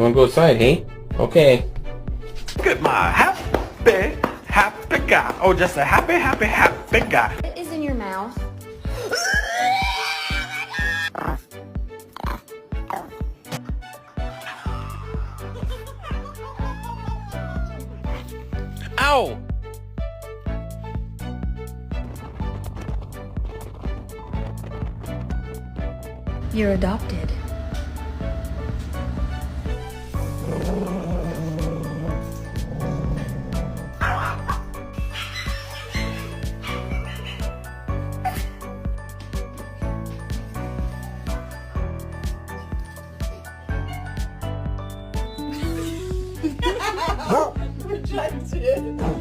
wanna go outside, hey? Okay. Look at my happy guy. Oh, just a happy guy. What is in your mouth? Ow! You're adopted. Rejected.